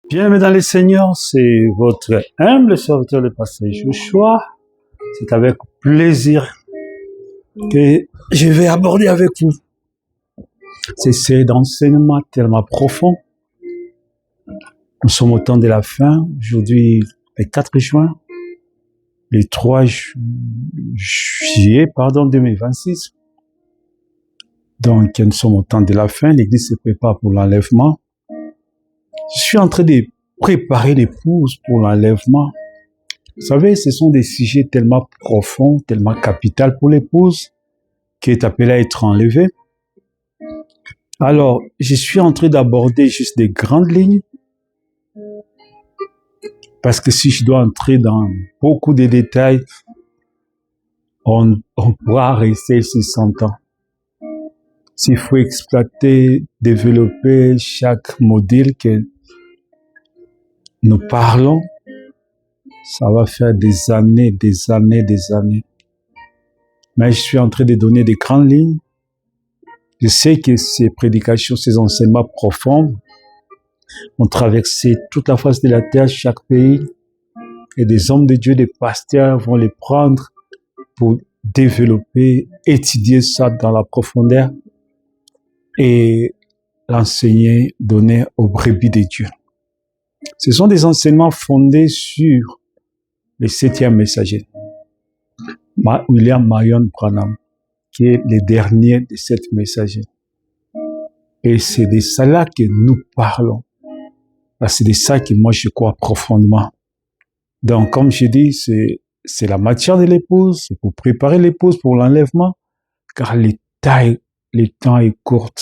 Bien, mesdames les seigneurs, c'est votre humble serviteur, le pasteur Joshua. C'est avec plaisir que je vais aborder avec vous ces séries d'enseignements tellement profonds. Nous sommes au temps de la fin. Aujourd'hui, le 4 juin, le 3 juillet, 2026. Donc, nous sommes au temps de la fin. L'Église se prépare pour l'enlèvement. Je suis en train de préparer l'épouse pour l'enlèvement. Vous savez, ce sont des sujets tellement profonds, tellement capitaux pour l'épouse, qui est appelée à être enlevée. Alors, je suis en train d'aborder juste des grandes lignes, parce que si je dois entrer dans beaucoup de détails, on pourra rester ici 100 ans. S'il faut exploiter, développer chaque modèle que nous parlons, ça va faire des années. Mais je suis en train de donner des grandes lignes. Je sais que ces prédications, ces enseignements profonds ont traversé toute la face de la terre, chaque pays, et des hommes de Dieu, des pasteurs vont les prendre pour développer, étudier ça dans la profondeur et l'enseigner, donner aux brebis de Dieu. Ce sont des enseignements fondés sur le 7e messager, William Marion Branham, qui est le dernier des 7 messagers. Et c'est de cela que nous parlons. C'est de ça que moi je crois profondément. Donc, comme je dis, c'est la matière de l'épouse, c'est pour préparer l'épouse pour l'enlèvement, car le temps est court.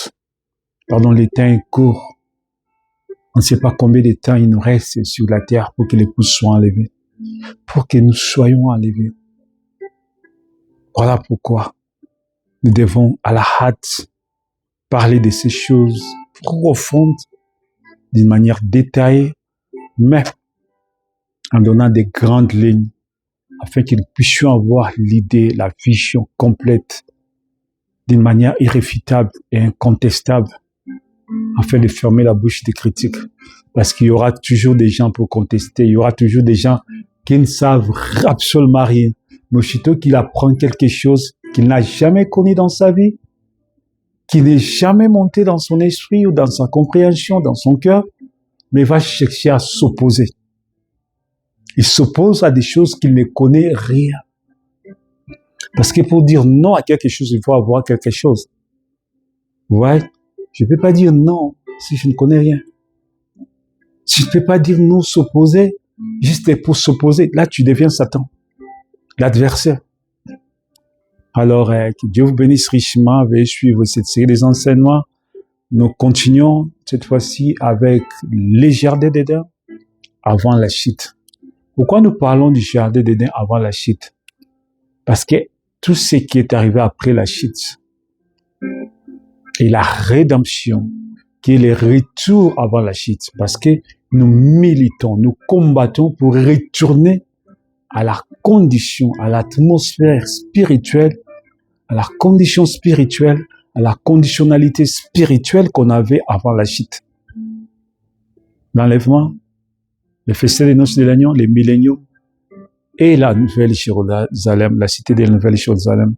Le temps est court. On ne sait pas combien de temps il nous reste sur la terre pour que l'épouse soit enlevée, pour que nous soyons enlevés. Voilà pourquoi nous devons à la hâte parler de ces choses profondes d'une manière détaillée, mais en donnant des grandes lignes, afin que nous puissions avoir l'idée, la vision complète, d'une manière irréfutable et incontestable, afin de fermer la bouche des critiques. Parce qu'il y aura toujours des gens pour contester, il y aura toujours des gens qui ne savent absolument rien. Mais aussitôt qu'il apprend quelque chose qu'il n'a jamais connu dans sa vie, qui n'est jamais monté dans son esprit ou dans sa compréhension, dans son cœur, mais va chercher à s'opposer. Il s'oppose à des choses qu'il ne connaît rien. Parce que pour dire non à quelque chose, il faut avoir quelque chose. Ouais, je ne peux pas dire non si je ne connais rien. Si je ne peux pas dire non, s'opposer, juste pour s'opposer, là tu deviens Satan, l'adversaire. Alors, que Dieu vous bénisse richement. Veuillez suivre cette série des enseignements. Nous continuons cette fois-ci avec les jardins d'Éden avant la chute. Pourquoi nous parlons du jardin d'Éden avant la chute? Parce que tout ce qui est arrivé après la chute et la rédemption, qui est le retour avant la chute, parce que nous militons, nous combattons pour retourner à la condition, à l'atmosphère spirituelle, à la condition spirituelle, à la conditionnalité spirituelle qu'on avait avant la chute. L'enlèvement, le festin des noces de l'agneau, les milléniaux et la nouvelle Jérusalem, la cité de la nouvelle Jérusalem.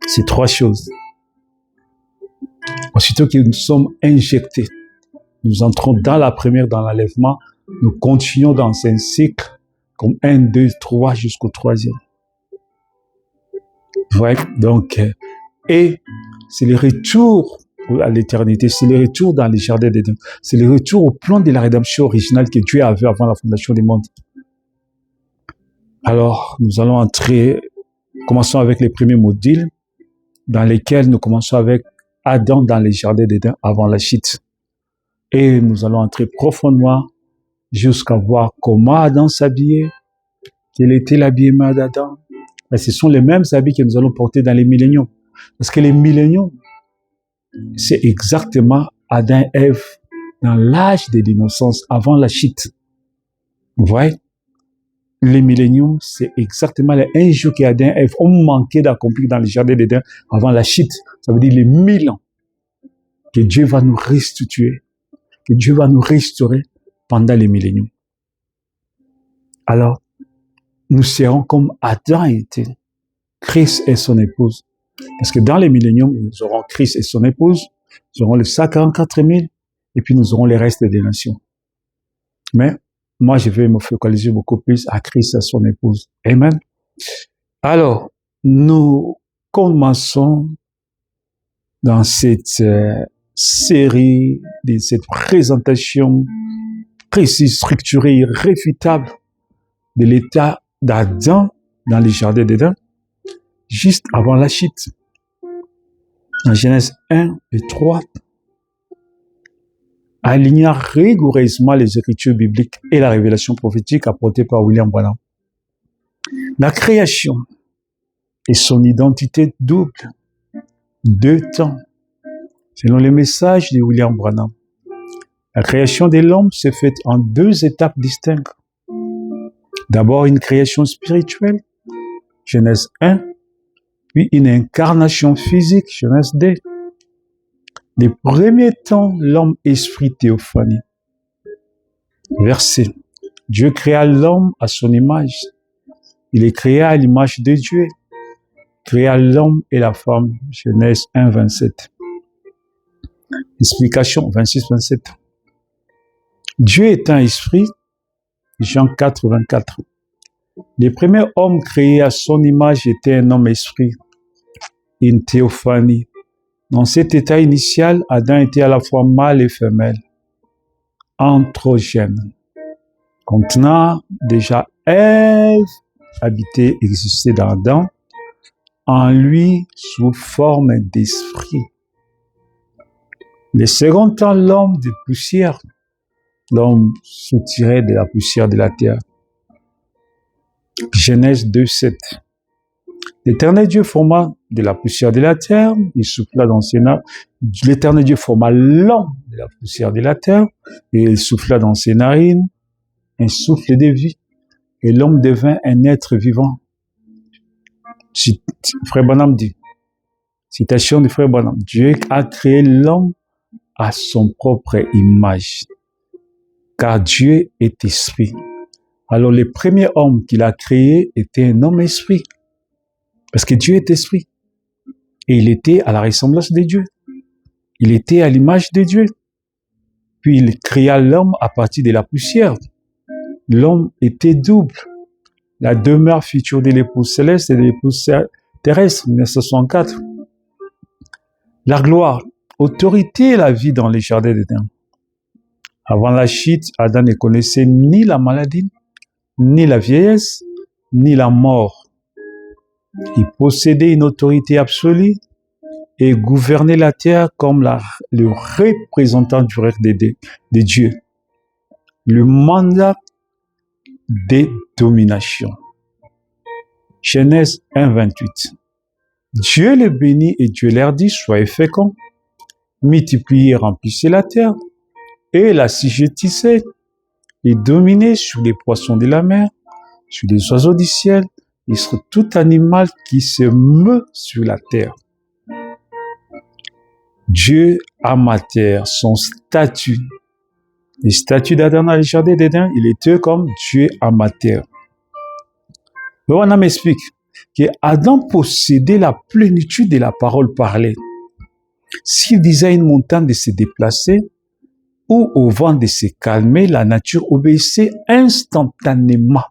C'est 3 choses. Aussitôt que nous sommes injectés, nous entrons dans la première, dans l'enlèvement, nous continuons dans un cycle comme 1, 2, 3 jusqu'au 3e. Ouais, donc, et c'est le retour à l'éternité, c'est le retour dans les jardins d'Éden, c'est le retour au plan de la rédemption originale que Dieu avait avant la fondation du monde. Alors, nous allons commençons avec les premiers modules, dans lesquels nous commençons avec Adam dans les jardins d'Éden avant la chute. Et nous allons entrer profondément jusqu'à voir comment Adam s'habillait, quel était l'habillement d'Adam. Et ce sont les mêmes habits que nous allons porter dans les milléniaux. Parce que les milléniaux, c'est exactement Adam et Ève dans l'âge de l'innocence, avant la chute. Vous voyez? Les milléniaux, c'est exactement les 1 jour qu'Adam et Ève ont manqué d'accomplir dans le jardin d'Éden avant la chute. Ça veut dire les 1000 ans que Dieu va nous restituer, que Dieu va nous restaurer pendant les milléniums. Alors, nous serons comme Adam était, Christ et son épouse. Parce que dans les milléniums, nous aurons Christ et son épouse, nous aurons les 144 000, et puis nous aurons les restes des nations. Mais moi, je vais me focaliser beaucoup plus à Christ et à son épouse. Amen. Alors, nous commençons dans cette série, de cette présentation précise, structurée, irréfutable de l'état d'Adam dans les jardins d'Éden, juste avant la chute. En Genèse 1 et 3, alignant rigoureusement les écritures bibliques et la révélation prophétique apportée par William Branham. La création et son identité double, 2 temps, selon les messages de William Branham. La création de l'homme s'est faite en 2 étapes distinctes. D'abord une création spirituelle, Genèse 1, puis une incarnation physique, Genèse 2. Les premiers temps, l'homme esprit théophanie. Verset. Dieu créa l'homme à son image. Il est créé à l'image de Dieu. Créa l'homme et la femme, Genèse 1, 27. Explication 26, 27. Dieu est un esprit, Jean 4, 24. Les premiers hommes créés à son image étaient un homme esprit, une théophanie. Dans cet état initial, Adam était à la fois mâle et femelle, androgène, contenant déjà Ève, habité, existait dans Adam, en lui sous forme d'esprit. Le second temps, l'homme de poussière, l'homme soutiré de la poussière de la terre. Genèse 2, 7. L'Éternel Dieu forma de la poussière de la terre, il souffla dans ses narines. L'Éternel Dieu forma l'homme de la poussière de la terre, et il souffla dans ses narines un souffle de vie, et l'homme devint un être vivant. Frère Branham dit, citation de Frère Branham, Dieu a créé l'homme à son propre image, car Dieu est esprit. Alors le premier homme qu'il a créé était un homme esprit, parce que Dieu est esprit, et il était à la ressemblance de Dieu, il était à l'image de Dieu, puis il créa l'homme à partir de la poussière. L'homme était double, la demeure future de l'épouse céleste et de l'épouse terrestre, 1964. La gloire, autorité et la vie dans les jardins d'Éden. Avant la chute, Adam ne connaissait ni la maladie, ni la vieillesse, ni la mort. Il possédait une autorité absolue et gouvernait la terre comme le représentant du règne de Dieu. Le mandat de domination. Genèse 1, 28. Dieu les bénit et Dieu leur dit, soyez féconds, multipliez et remplissez la terre, et l'assujettissez, et dominez sur les poissons de la mer, sur les oiseaux du ciel, et sur tout animal qui se meut sur la terre. Dieu amateur, son statut. Le statut d'Adam dans le jardin d'Éden, il était comme Dieu amateur. On m'explique que Adam possédait la plénitude de la parole parlée. S'il disait à une montagne de se déplacer ou au vent de se calmer, la nature obéissait instantanément.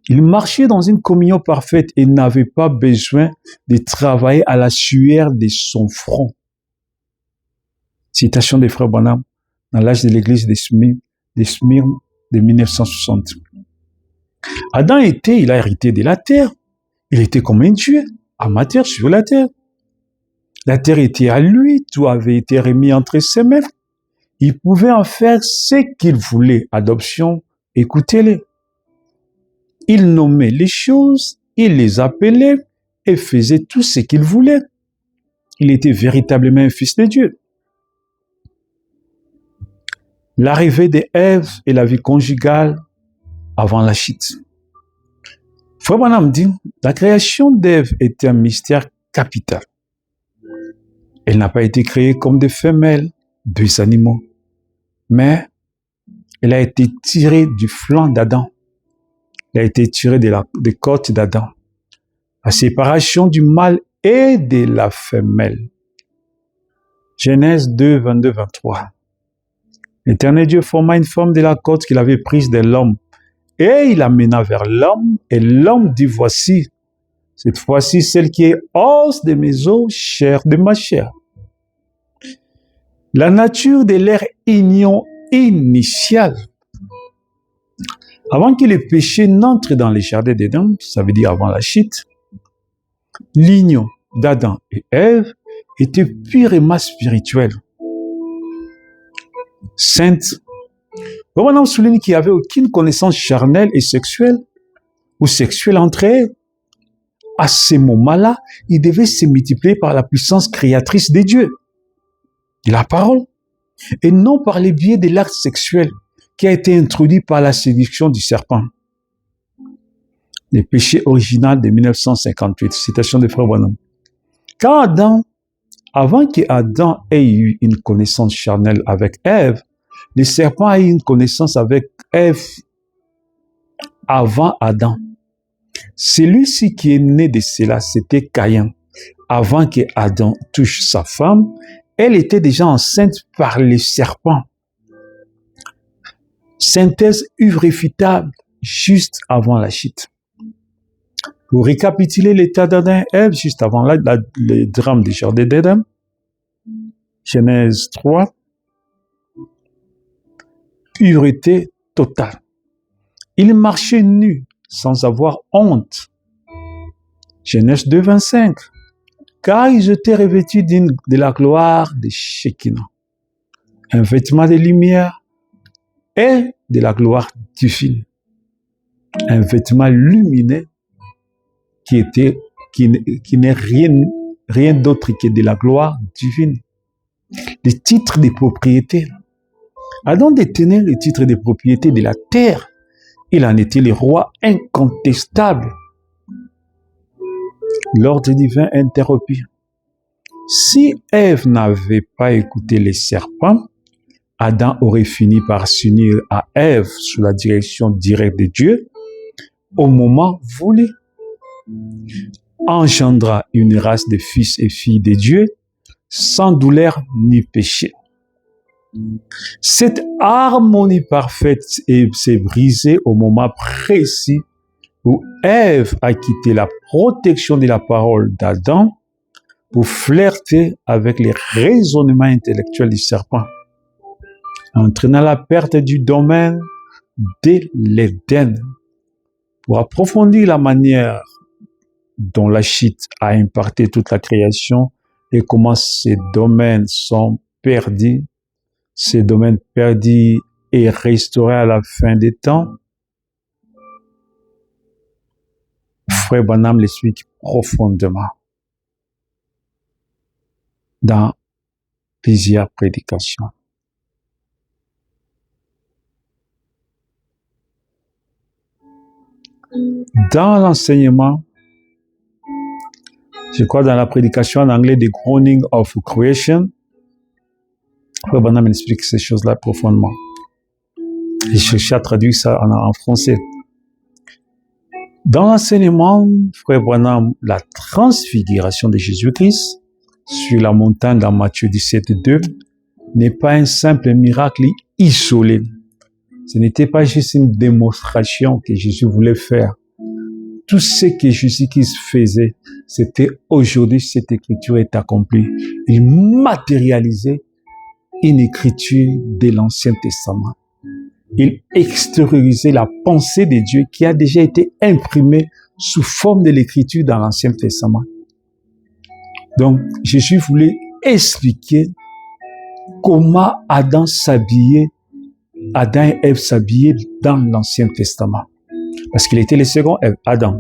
Il marchait dans une communion parfaite et n'avait pas besoin de travailler à la sueur de son front. Citation des frères Branham dans l'âge de l'église de Smyrne de 1960. Adam il a hérité de la terre. Il était comme un Dieu, amateur sur la terre. La terre était à lui, tout avait été remis entre ses mains. Il pouvait en faire ce qu'il voulait. Adoption, écoutez-les. Il nommait les choses, il les appelait et faisait tout ce qu'il voulait. Il était véritablement un fils de Dieu. L'arrivée d'Ève et la vie conjugale avant la chute. Frère Branham dit, la création d'Ève était un mystère capital. Elle n'a pas été créée comme des femelles, 2 animaux. mais elle a été tirée du flanc d'Adam. Elle a été tirée des côtes d'Adam. La séparation du mâle et de la femelle. Genèse 2, 22, 23. L'Éternel Dieu forma une forme de la côte qu'il avait prise de l'homme, et il l'amena vers l'homme, et l'homme dit, voici, cette fois-ci, celle qui est os de mes os, chair de ma chair. La nature de leur union initiale. Avant que le péché n'entre dans les jardins d'Éden, ça veut dire avant la chute, l'union d'Adam et Ève était purement spirituelle. Sainte. Maintenant, on souligne qu'il n'y avait aucune connaissance charnelle et sexuelle ou sexuelle entre eux. À ce moment-là, ils devaient se multiplier par la puissance créatrice de Dieu, de la parole, et non par le biais de l'acte sexuel qui a été introduit par la séduction du serpent. Le péché original de 1958, citation de Frère Branham. Avant qu'Adam ait eu une connaissance charnelle avec Ève, le serpent a eu une connaissance avec Ève avant Adam. Celui-ci qui est né de cela, c'était Caïn. Avant que Adam touche sa femme, elle était déjà enceinte par le serpent. Synthèse irréfutable juste avant la chute. Pour récapituler l'état d'Adam et Ève, juste avant le drame du jardin d'Éden, Genèse 3, pureté totale. Il marchait nu, sans avoir honte. Genèse 2, 25. Car ils étaient revêtus de la gloire de Shekinah, un vêtement de lumière et de la gloire divine. Un vêtement lumineux qui n'est rien d'autre que de la gloire divine. Les titres de propriété. Adam détenait le titre de propriété de la terre. Il en était le roi incontestable. L'ordre divin interrompu. Si Ève n'avait pas écouté les serpents, Adam aurait fini par s'unir à Ève sous la direction directe de Dieu au moment voulu. Engendra une race de fils et filles de Dieu sans douleur ni péché. Cette harmonie parfaite s'est brisée au moment précis où Ève a quitté la protection de la parole d'Adam pour flirter avec les raisonnements intellectuels du serpent, entraînant la perte du domaine de l'Éden. Pour approfondir la manière dont la chute a impacté toute la création et comment ces domaines sont perdus, ces domaines perdus et restaurés à la fin des temps, Frère Branham l'explique profondément dans plusieurs prédications. Dans l'enseignement, je crois dans la prédication en anglais, The Groaning of Creation, Frère Branham explique ces choses-là profondément. J'ai cherché à traduire ça en français. Dans l'enseignement, Frère Branham, la transfiguration de Jésus-Christ sur la montagne dans Matthieu 17:2 n'est pas un simple miracle isolé. Ce n'était pas juste une démonstration que Jésus voulait faire. Tout ce que Jésus-Christ faisait, c'était aujourd'hui cette écriture est accomplie. Il matérialisait une écriture de l'Ancien Testament. Il extériorisait la pensée de Dieu qui a déjà été imprimée sous forme de l'écriture dans l'Ancien Testament. Donc, Jésus voulait expliquer comment Adam et Ève s'habillaient dans l'Ancien Testament. Parce qu'il était le second Adam.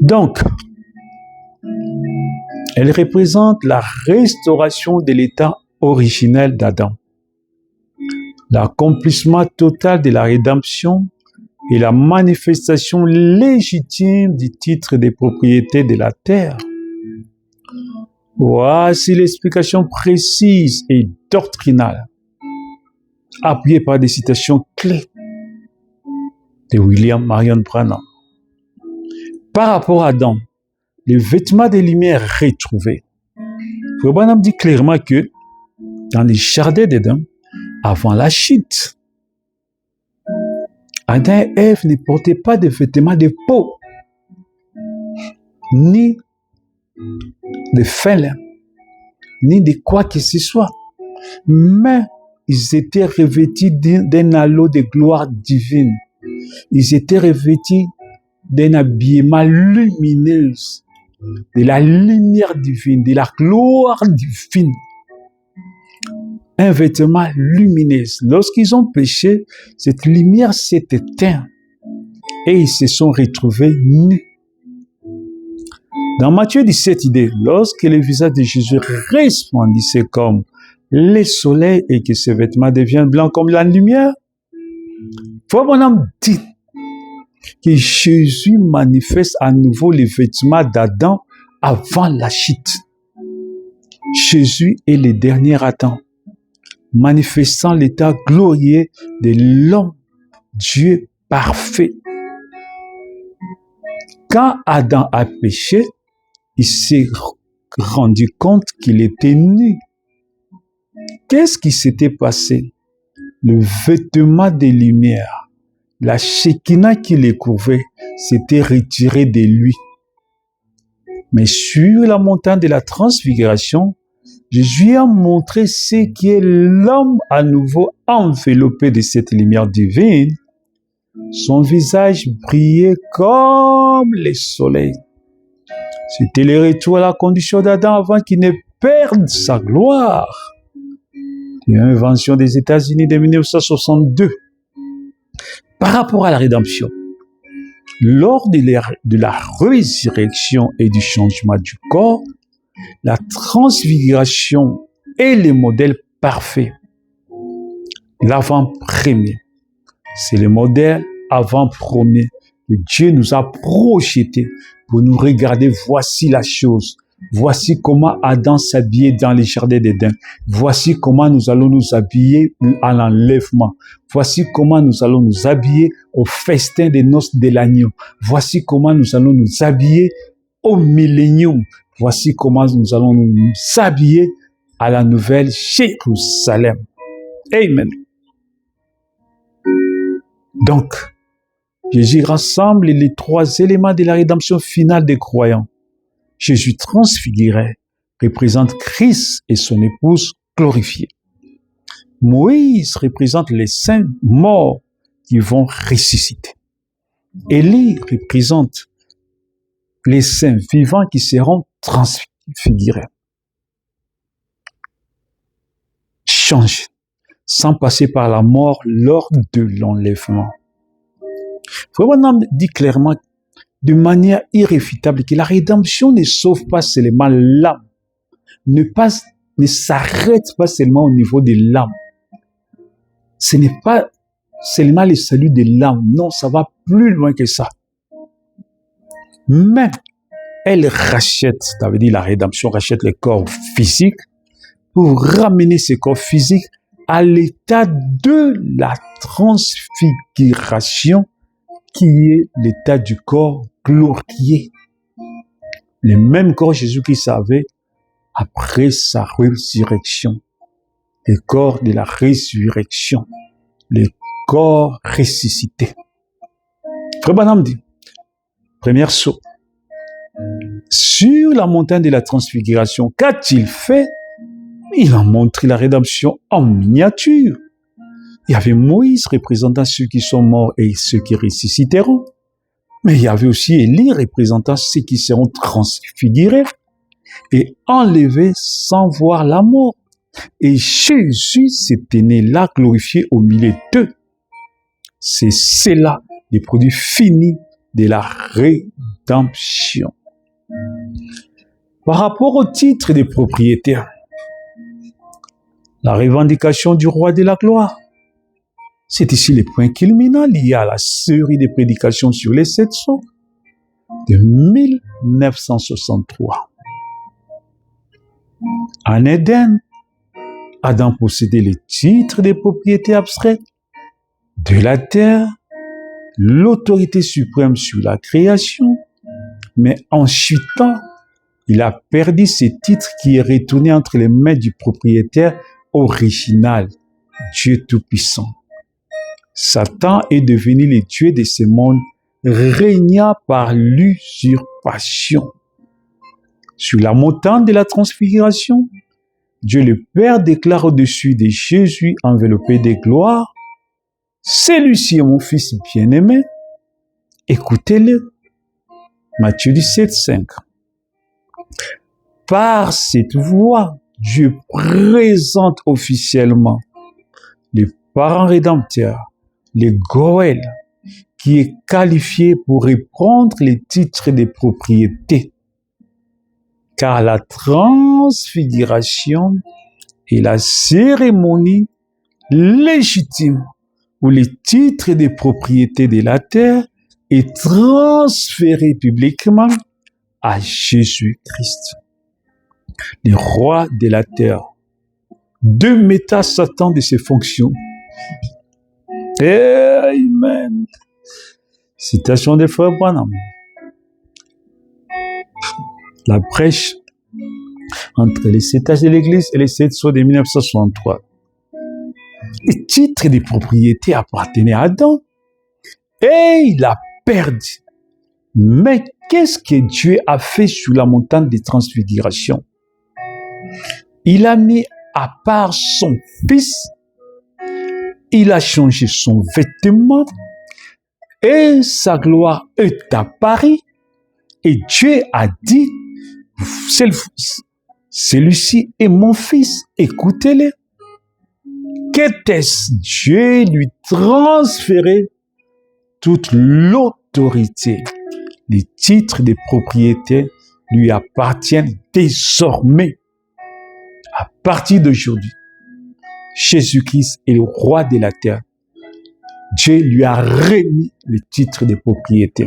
Donc, elle représente la restauration de l'état originel d'Adam, l'accomplissement total de la rédemption et la manifestation légitime du titre de propriété de la terre. Voici l'explication précise et doctrinale appuyé par des citations clés de William Marion Branham. Par rapport à Adam, le vêtement des lumières retrouvées. Frère Branham dit clairement que dans les jardins d'Éden, avant la chute, Adam et Ève ne portaient pas de vêtements de peau, ni de fêlin, ni de quoi que ce soit, mais ils étaient revêtus d'un halo de gloire divine. Ils étaient revêtus d'un habillement lumineux, de la lumière divine, de la gloire divine. Un vêtement lumineux. Lorsqu'ils ont péché, cette lumière s'est éteinte et ils se sont retrouvés nus. Dans Matthieu 17, il dit, lorsque le visage de Jésus resplendissait comme le soleil et que ses vêtements deviennent blancs comme la lumière, Frère Branham dit que Jésus manifeste à nouveau les vêtements d'Adam avant la chute. Jésus est le dernier Adam, manifestant l'état glorieux de l'homme, Dieu parfait. Quand Adam a péché, il s'est rendu compte qu'il était nu. Qu'est-ce qui s'était passé? Le vêtement de lumière, la Shekinah qui le couvrait, s'était retiré de lui. Mais sur la montagne de la transfiguration, Jésus a montré ce qu'est l'homme à nouveau enveloppé de cette lumière divine. Son visage brillait comme le soleil. C'était le retour à la condition d'Adam avant qu'il ne perde sa gloire. Une invention des États-Unis de 1962. Par rapport à la rédemption, lors de la résurrection et du changement du corps, la transfiguration est le modèle parfait. L'avant-premier. C'est le modèle avant-premier que Dieu nous a projeté pour nous regarder. Voici la chose. Voici comment Adam s'habillait dans les jardins d'Éden. Voici comment nous allons nous habiller à l'enlèvement. Voici comment nous allons nous habiller au festin des noces de l'agneau. Voici comment nous allons nous habiller au millénium. Voici comment nous allons nous habiller à la nouvelle Jérusalem. Amen. Donc, Jésus rassemble les trois éléments de la rédemption finale des croyants. Jésus transfiguré représente Christ et son épouse glorifiée. Moïse représente les saints morts qui vont ressusciter. Élie représente les saints vivants qui seront transfigurés. Changés, sans passer par la mort lors de l'enlèvement. Frère Branham dit clairement, de manière irréfutable, que la rédemption ne sauve pas seulement l'âme, ne s'arrête pas seulement au niveau de l'âme. Ce n'est pas seulement le salut de l'âme, non, ça va plus loin que ça. Mais elle rachète, ça veut dire la rédemption rachète le corps physique pour ramener ce corps physique à l'état de la transfiguration qui est l'état du corps glorifié. Le même corps Jésus-Christ avait après sa résurrection. Le corps de la résurrection. Le corps ressuscité. Frère Branham dit, première saut. Sur la montagne de la transfiguration, qu'a-t-il fait? Il a montré la rédemption en miniature. Il y avait Moïse représentant ceux qui sont morts et ceux qui ressusciteront. Mais il y avait aussi Élie représentant ceux qui seront transfigurés et enlevés sans voir la mort. Et Jésus s'est tenu là, glorifié au milieu d'eux. C'est cela, le produit fini de la rédemption. Par rapport au titre des propriétaires, la revendication du roi de la gloire, c'est ici le point culminant lié à la série de prédications sur les 700 de 1963. En Éden, Adam possédait les titres des propriétés abstraites de la terre, l'autorité suprême sur la création, mais en chutant, il a perdu ces titres qui est retourné entre les mains du propriétaire original, Dieu Tout-Puissant. Satan est devenu le Dieu de ce monde, régnant par l'usurpation. Sur la montagne de la transfiguration, Dieu le Père déclare au-dessus de Jésus enveloppé de gloire, « Celui-ci est mon Fils bien-aimé, écoutez-le. » Matthieu 17, 5. Par cette voie, Dieu présente officiellement le parent rédempteur, le Goël, qui est qualifié pour reprendre les titres de propriété. Car la transfiguration est la cérémonie légitime où les titres de propriété de la terre est transféré publiquement à Jésus-Christ, le roi de la terre. Démeta Satan de ses fonctions. Amen. Citation de Frère Branham. La brèche entre les 7 âges de l'Église et les 7 sceaux de 1963. Les titres de propriété appartenaient à Adam et il a perdu. Mais qu'est-ce que Dieu a fait sur la montagne de transfiguration? Il a mis à part son Fils, il a changé son vêtement et sa gloire est apparue. Et Dieu a dit, celui-ci est mon Fils, écoutez-le. Qu'était-ce? Dieu lui transférait toute l'autorité. Les titres de propriété lui appartiennent désormais. À partir d'aujourd'hui, Jésus-Christ est le roi de la terre. Dieu lui a remis le titre de propriété.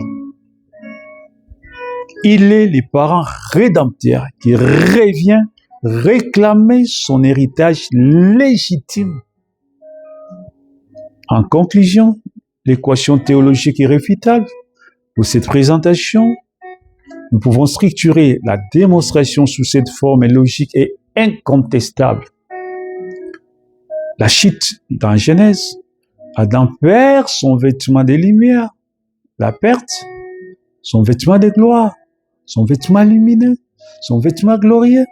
Il est le parent rédempteur qui revient réclamer son héritage légitime. En conclusion, l'équation théologique irréfutable pour cette présentation, nous pouvons structurer la démonstration sous cette forme logique et incontestable. La chute dans Genèse, Adam perd son vêtement de lumière, la perte, son vêtement de gloire, son vêtement lumineux, son vêtement glorieux,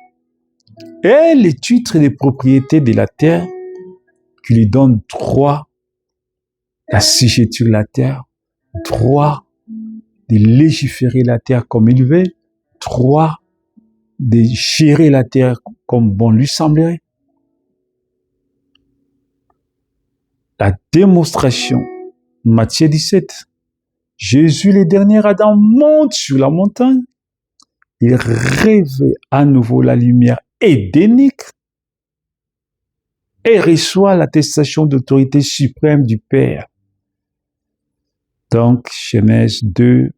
et les titres de propriété de la terre qui lui donnent droit d'assujettir la terre, droit de légiférer la terre comme il veut, droit de gérer la terre comme bon lui semblerait. La démonstration, Matthieu 17, Jésus, le dernier Adam, monte sur la montagne. Il revêt à nouveau la lumière édénique et reçoit l'attestation d'autorité suprême du Père. Donc, Genèse 2,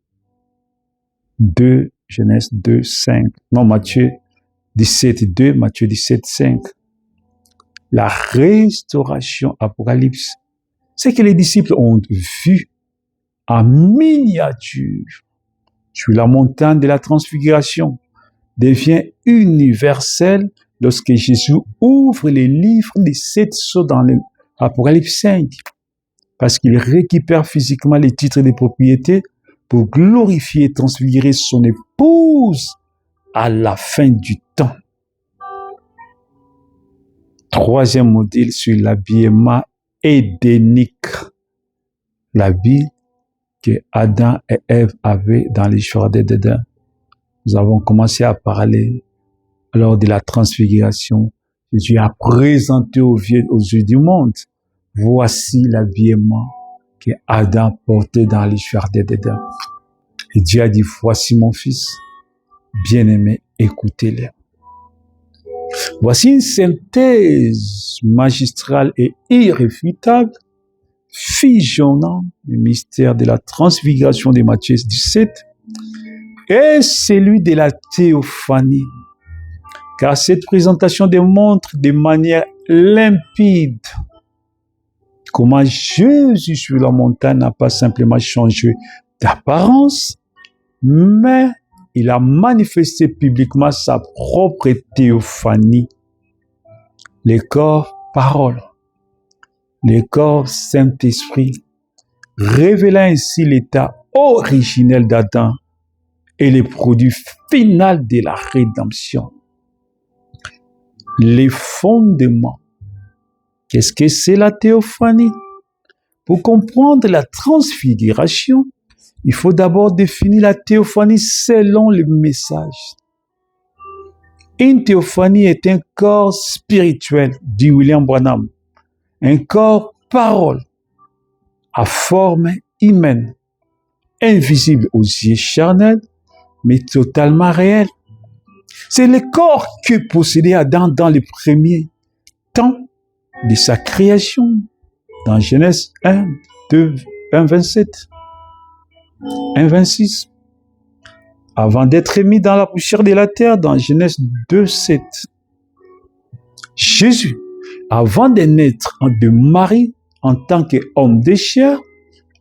Genèse 2, 5. Non, Matthieu 17, 2, Matthieu 17, 5. La restauration, Apocalypse, c'est que les disciples ont vu en miniature sur la montagne de la transfiguration devient universel lorsque Jésus ouvre les livres des 7 sceaux dans l'Apocalypse 5. Parce qu'il récupère physiquement les titres de propriété pour glorifier et transfigurer son épouse à la fin du temps. Troisième modèle sur l'habillement édénique. L'habit que Adam et Ève avaient dans les jardins d'Éden. Nous avons commencé à parler lors de la transfiguration. Jésus a présenté aux yeux du monde. Voici l'habillement que Adam portait dans les jardins d'Éden. Et Dieu a dit, voici mon fils, bien-aimé, écoutez-le. Voici une synthèse magistrale et irréfutable, fusionnant le mystère de la transfiguration de Matthieu 17 et celui de la théophanie. Car cette présentation démontre de manière limpide. Comment Jésus sur la montagne n'a pas simplement changé d'apparence, mais il a manifesté publiquement sa propre théophanie. Les corps parole, les corps Saint-Esprit, révélant ainsi l'état originel d'Adam et les produits finaux de la rédemption. Les fondements. Qu'est-ce que c'est la théophanie? Pour comprendre la transfiguration, il faut d'abord définir la théophanie selon le message. Une théophanie est un corps spirituel, dit William Branham, un corps parole, à forme humaine, invisible aux yeux charnels, mais totalement réel. C'est le corps que possédait Adam dans les premiers temps de sa création, dans Genèse 1, 2, 1, 27, 1, 26. Avant d'être mis dans la poussière de la terre, dans Genèse 2, 7. Jésus, avant de naître de Marie en tant qu'homme de chair,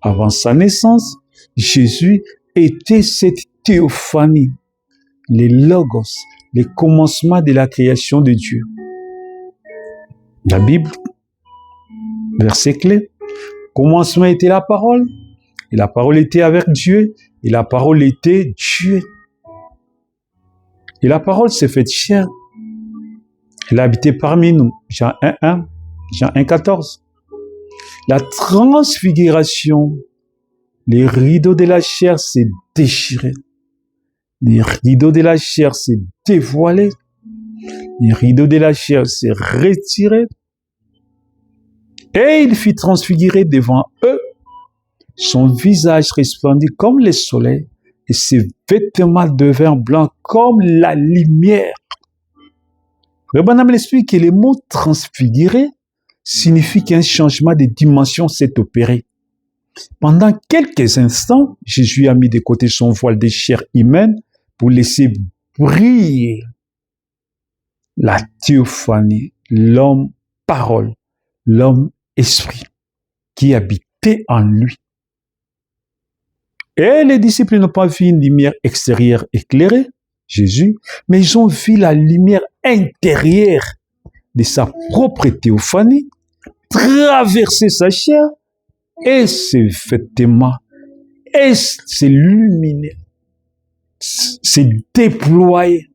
avant sa naissance, Jésus était cette théophanie, les logos, les commencements de la création de Dieu. La Bible, verset clé, commencement était la parole, et la parole était avec Dieu, et la parole était Dieu. Et la parole s'est faite chair. Elle a habité parmi nous. Jean 1, 1, Jean 1, 14. La transfiguration, les rideaux de la chair s'est déchiré. Les rideaux de la chair s'est dévoilé. Les rideaux de la chair s'est retiré. Et il fut transfiguré devant eux. Son visage resplendit comme le soleil et ses vêtements devinrent blancs comme la lumière. Le Branham explique que le mot transfiguré signifie qu'un changement de dimension s'est opéré. Pendant quelques instants, Jésus a mis de côté son voile de chair humaine pour laisser briller la théophanie, l'homme parole, l'homme esprit qui habitait en lui. Et les disciples n'ont pas vu une lumière extérieure éclairée, Jésus, mais ils ont vu la lumière intérieure de sa propre théophanie traverser sa chair et ses vêtements et s'illuminer, se déployer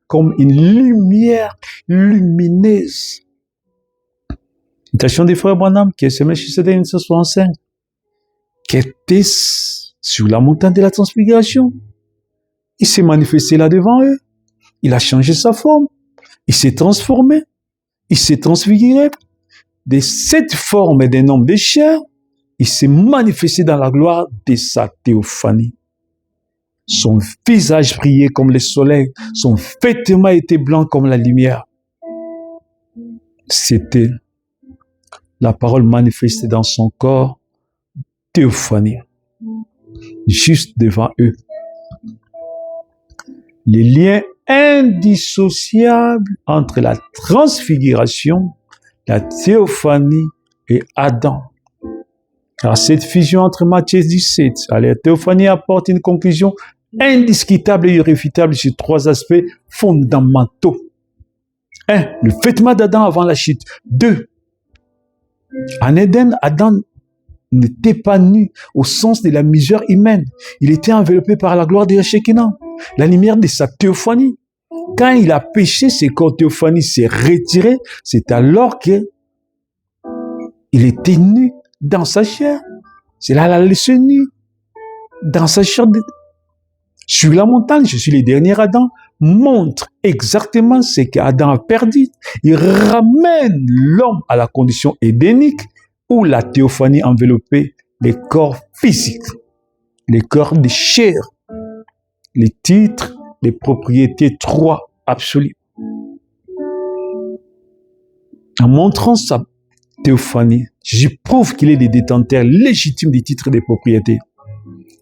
comme une lumière lumineuse. Citation des frères Branham qui est semée chez 1965, qui était sur la montagne de la transfiguration. Il s'est manifesté là devant eux. Il a changé sa forme. Il s'est transformé. Il s'est transfiguré. De cette forme d'un homme de chair, il s'est manifesté dans la gloire de sa théophanie. Son visage brillait comme le soleil. Son vêtement était blanc comme la lumière. C'était la parole manifestée dans son corps, théophanie, juste devant eux. Les liens indissociables entre la transfiguration, la théophanie et Adam. Car cette fusion entre Matthieu 17 et la théophanie apporte une conclusion indiscutable et irréfutable sur trois aspects fondamentaux. 1. Le vêtement d'Adam avant la chute. 2. En Éden, Adam n'était pas nu au sens de la misère humaine. Il était enveloppé par la gloire de la Shekinah, la lumière de sa théophanie. Quand il a péché, ce corps théophanie s'est retiré. C'est alors que il était nu dans sa chair. C'est là la laissé nu dans sa chair. Sur la montagne, je suis le dernier Adam, montre exactement ce qu'Adam a perdu. Il ramène l'homme à la condition édénique où la théophanie enveloppait les corps physiques, les corps de chair, les titres, les propriétés trois absolues. En montrant sa théophanie, je prouve qu'il est le détenteur légitime des titres des propriétés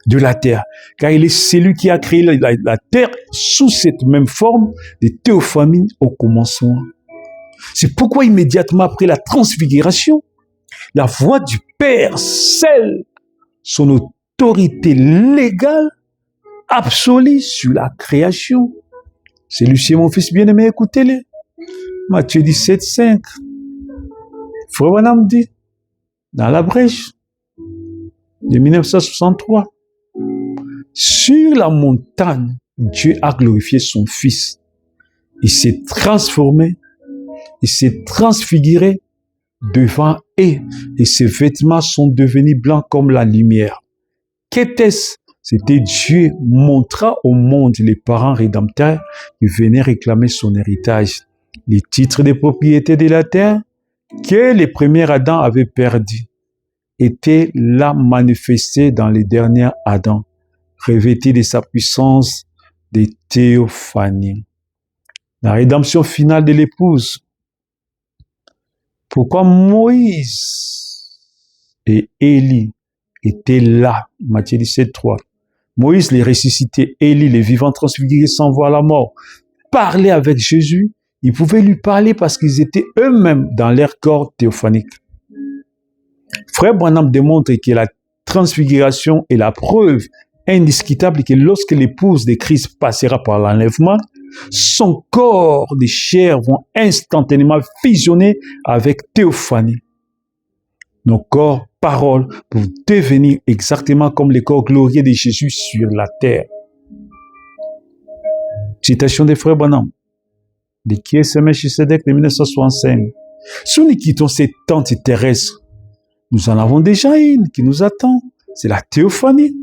de la terre, car il est celui qui a créé la terre sous cette même forme de théophanie au commencement. C'est pourquoi immédiatement après la transfiguration, la voix du Père scelle son autorité légale absolue sur la création. Celui-ci est mon fils bien-aimé, écoutez-le. Matthieu 17, 5. Frère Branham dit, dans la brèche de 1963, sur la montagne, Dieu a glorifié son fils. Il s'est transformé, il s'est transfiguré devant eux et ses vêtements sont devenus blancs comme la lumière. Qu'était-ce? C'était Dieu montrant au monde les parents rédempteurs qui venaient réclamer son héritage, les titres de propriété de la terre que les premiers Adam avaient perdus, étaient là manifestés dans les derniers Adam, revêtis de sa puissance de théophanie. La rédemption finale de l'épouse. Pourquoi Moïse et Élie étaient là? Matthieu 17, 3. Moïse les ressuscités, Élie les vivants transfigurés sans voir la mort, parlaient avec Jésus. Ils pouvaient lui parler parce qu'ils étaient eux-mêmes dans leur corps théophanique. Frère Branham démontre que la transfiguration est la preuve indiscutable que lorsque l'épouse de Christ passera par l'enlèvement, son corps de chair vont instantanément fusionner avec théophanie. Nos corps, paroles, pour devenir exactement comme les corps glorieux de Jésus sur la terre. Citation des frères Branham, de Kies Melchisedec de 1965. Si nous quittons cette tente terrestre, nous en avons déjà une qui nous attend, c'est la théophanie.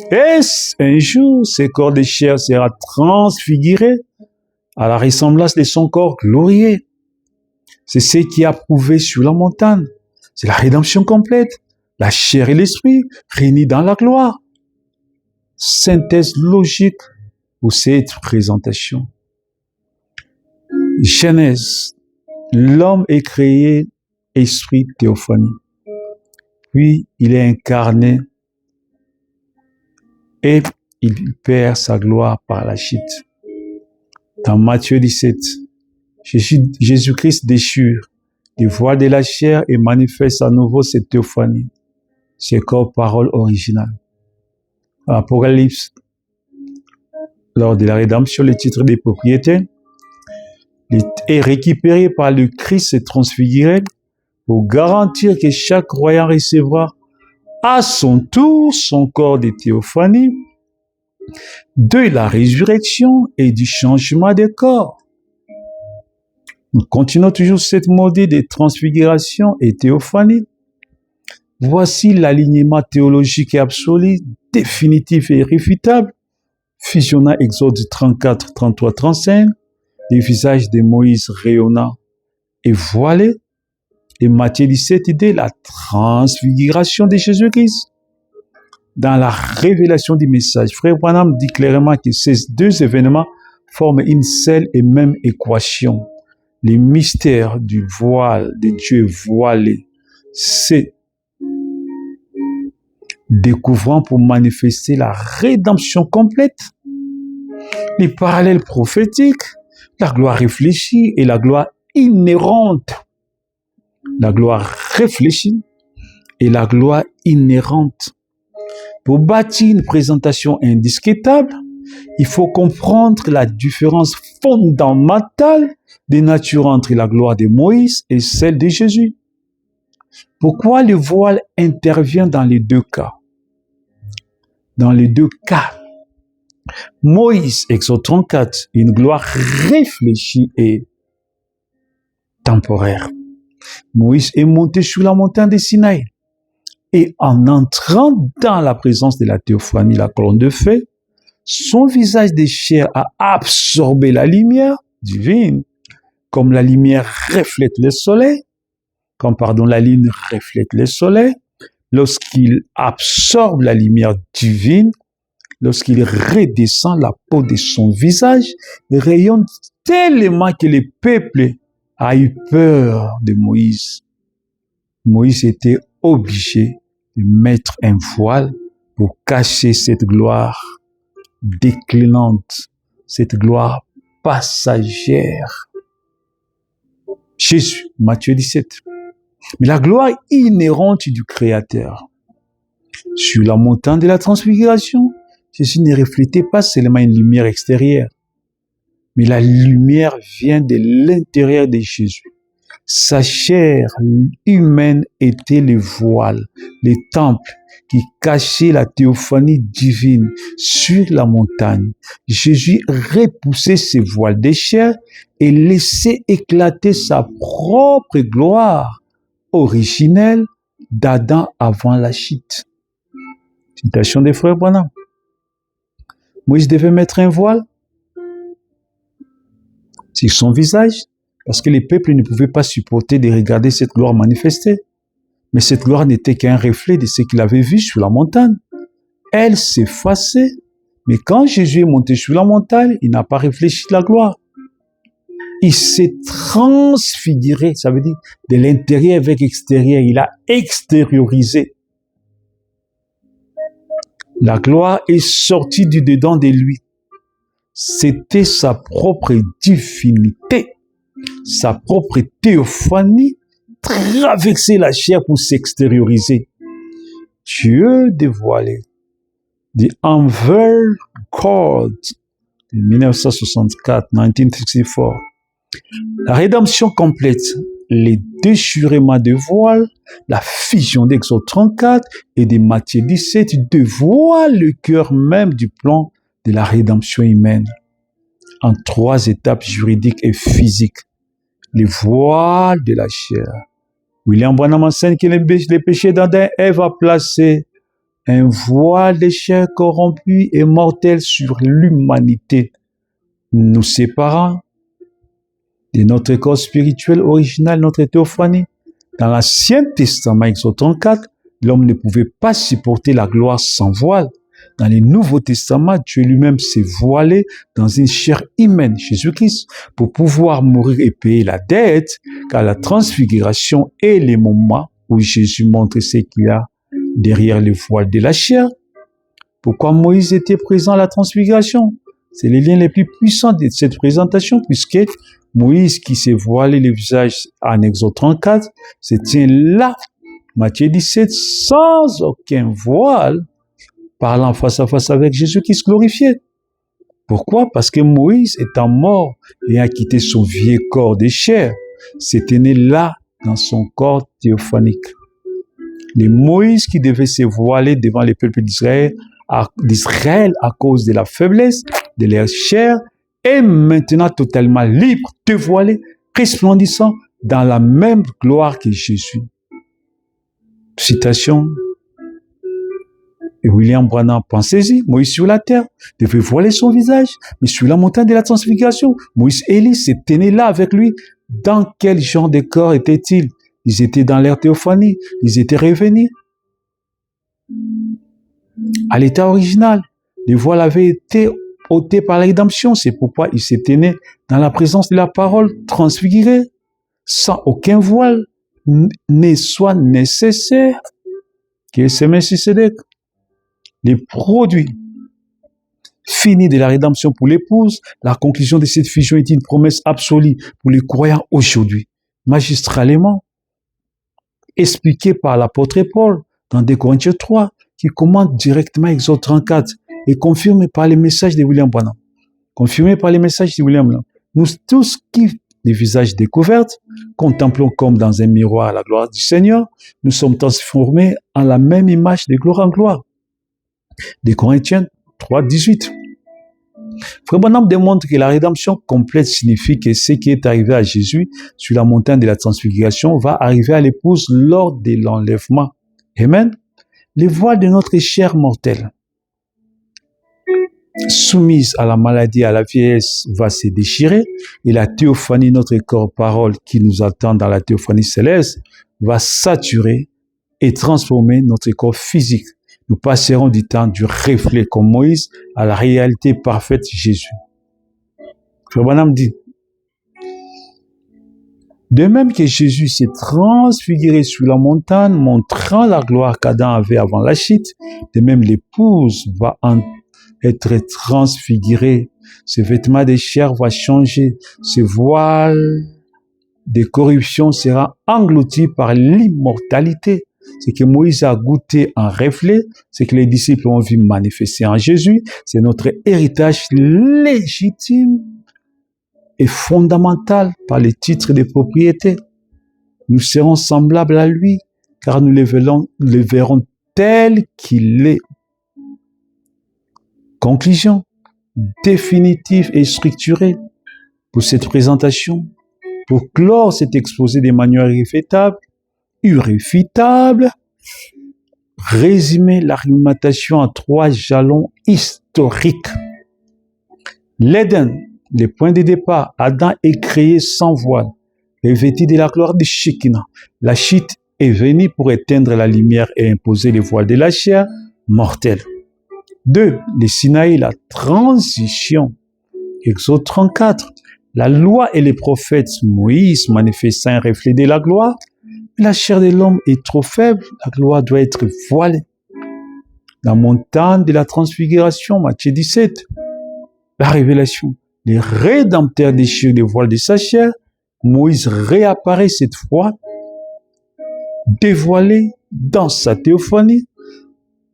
Est-ce un jour, ce corps de chair sera transfiguré à la ressemblance de son corps glorieux? C'est ce qui a prouvé sur la montagne. C'est la rédemption complète. La chair et l'esprit réunis dans la gloire. Synthèse logique pour cette présentation. Genèse. L'homme est créé esprit théophanie. Puis il est incarné et il perd sa gloire par la chute. Dans Matthieu 17, Jésus-Christ déchire les voiles de la chair et manifeste à nouveau cette théophanie, ses corps paroles originales. Apocalypse, lors de la rédemption, le titre des propriétés est récupéré par le Christ et transfiguré pour garantir que chaque croyant recevra à son tour son corps de théophanie, de la résurrection et du changement des corps. Nous continuons toujours cette modèle de transfiguration et théophanie. Voici l'alignement théologique et absolu, définitif et irréfutable, fusionnant Exode 34, 33, 35, les visages de Moïse rayonnants et voilés, et Matthieu 17 idée, la transfiguration de Jésus-Christ. Dans la révélation du message, Frère Branham dit clairement que ces deux événements forment une seule et même équation. Les mystères du voile de Dieu voilé, c'est découvrant pour manifester la rédemption complète. Les parallèles prophétiques, la gloire réfléchie et la gloire inhérente. La gloire réfléchie et la gloire inhérente. Pour bâtir une présentation indiscutable, il faut comprendre la différence fondamentale des natures entre la gloire de Moïse et celle de Jésus. Pourquoi le voile intervient dans les deux cas? Dans les deux cas, Moïse, Exode 34, une gloire réfléchie et temporaire. Moïse est monté sur la montagne de Sinaï et en entrant dans la présence de la théophanie, la colonne de feu, son visage de chair a absorbé la lumière divine, comme la lumière reflète le soleil, la lune reflète le soleil. Lorsqu'il absorbe la lumière divine, lorsqu'il redescend, la peau de son visage rayonne tellement que le peuple a eu peur de Moïse. Moïse était obligé de mettre un voile pour cacher cette gloire déclinante, cette gloire passagère. Jésus, Matthieu 17. Mais la gloire inhérente du Créateur. Sur la montagne de la transfiguration, Jésus ne reflétait pas seulement une lumière extérieure, mais la lumière vient de l'intérieur de Jésus. Sa chair humaine était le voile, le temple qui cachait la théophanie divine sur la montagne. Jésus repoussait ses voiles de chair et laissait éclater sa propre gloire originelle d'Adam avant la chute. Citation des frères Branham. Moïse devait mettre un voile sur son visage parce que les peuples ne pouvaient pas supporter de regarder cette gloire manifestée. Mais cette gloire n'était qu'un reflet de ce qu'il avait vu sur la montagne. Elle s'effaçait. Mais quand Jésus est monté sur la montagne, il n'a pas réfléchi la gloire. Il s'est transfiguré, ça veut dire de l'intérieur avec l'extérieur. Il a extériorisé. La gloire est sortie du dedans de lui. C'était sa propre divinité, sa propre théophanie traverser la chair pour s'extérioriser. Dieu dévoilé. The Unveiled God, 1964. La rédemption complète, les déchirements de voile, la fusion d'Exode 34 et de Matthieu 17 dévoilent le cœur même du plan de la rédemption humaine en 3 étapes juridiques et physiques. Les voiles de la chair. William Branham enseigne que les péchés d'Adam et Ève a placé un voile de chair corrompue et mortelle sur l'humanité, nous séparant de notre corps spirituel original, notre théophanie. Dans l'Ancien Testament, Exode 34, l'homme ne pouvait pas supporter la gloire sans voile. Dans le Nouveau Testament, Dieu lui-même s'est voilé dans une chair humaine, Jésus-Christ, pour pouvoir mourir et payer la dette, car la transfiguration est le moment où Jésus montre ce qu'il y a derrière le voile de la chair. Pourquoi Moïse était présent à la transfiguration? C'est le lien le plus puissant de cette présentation, puisque Moïse qui s'est voilé le visage en Exode 34, se tient là, Matthieu 17, sans aucun voile, parlant face à face avec Jésus qui se glorifiait. Pourquoi? Parce que Moïse, étant mort et a quitté son vieux corps de chair, s'était né là, dans son corps théophanique. Les Moïse qui devaient se voiler devant les peuples d'Israël à cause de la faiblesse de leur chair, est maintenant totalement libre, dévoilé, resplendissant dans la même gloire que Jésus. Citation et William Branham, pensez-y, Moïse sur la terre devait voiler son visage, mais sur la montagne de la transfiguration, Moïse et Élie se tenaient là avec lui. Dans quel genre de corps étaient-ils? Ils étaient dans leur théophanie, ils étaient revenus à l'état original. Les voiles avaient été ôtés par la rédemption, c'est pourquoi ils se tenaient dans la présence de la parole transfigurée, sans aucun voile ne soit nécessaire. Que c'est Melchisédek. Les produits finis de la rédemption pour l'épouse, la conclusion de cette fusion est une promesse absolue pour les croyants aujourd'hui, magistralement expliquée par l'apôtre Paul dans 2 Corinthiens 3, qui commente directement Exode 34 et confirmé par les messages de William Branham. Confirmé par les messages de William Branham. Nous tous qui, les visages découverts, contemplons comme dans un miroir la gloire du Seigneur, nous sommes transformés en la même image de gloire en gloire. 2 Corinthiens 3, 18. Frère Branham démontre que la rédemption complète signifie que ce qui est arrivé à Jésus sur la montagne de la transfiguration va arriver à l'épouse lors de l'enlèvement. Amen. Les voiles de notre chair mortelle, soumise à la maladie, à la vieillesse, va se déchirer et la théophanie, notre corps-parole qui nous attend dans la théophanie céleste, va saturer et transformer notre corps physique. Nous passerons du temps du reflet comme Moïse à la réalité parfaite Jésus. Frère Branham dit, de même que Jésus s'est transfiguré sur la montagne, montrant la gloire qu'Adam avait avant la chute, de même l'épouse va être transfigurée. Ses vêtements de chair vont changer. Ses voiles de corruption sera englouti par l'immortalité. Ce que Moïse a goûté en reflet, ce que les disciples ont vu manifester en Jésus, c'est notre héritage légitime et fondamental par les titres de propriété. Nous serons semblables à lui, car nous le verrons tel qu'il est. Conclusion définitive et structurée pour cette présentation, pour clore cet exposé de manière irréfutable, résumer l'argumentation en 3 jalons historiques. L'Éden, le point de départ, Adam est créé sans voile, revêtu de la gloire de Shekinah. La chute est venue pour éteindre la lumière et imposer les voiles de la chair mortelle. 2. Le Sinaï, la transition. Exode 34. La loi et les prophètes, Moïse manifestant un reflet de la gloire. La chair de l'homme est trop faible, la gloire doit être voilée. La montagne de la transfiguration, Matthieu 17. La révélation. Le Rédempteur déchire les voiles de sa chair. Moïse réapparaît cette fois, dévoilé dans sa théophanie.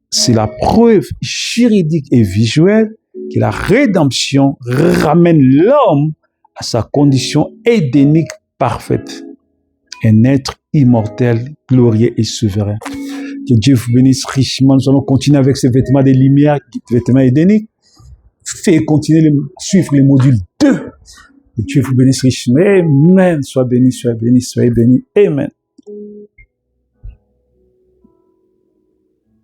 C'est la preuve juridique et visuelle que la rédemption ramène l'homme à sa condition édénique parfaite. Un être immortel, glorieux et souverain. Que Dieu vous bénisse richement. Nous allons continuer avec ce vêtement de lumière, vêtement édénique. Faites continuer suivre le module 2. Que Dieu vous bénisse richement. Amen. Sois béni, soyez béni. Amen.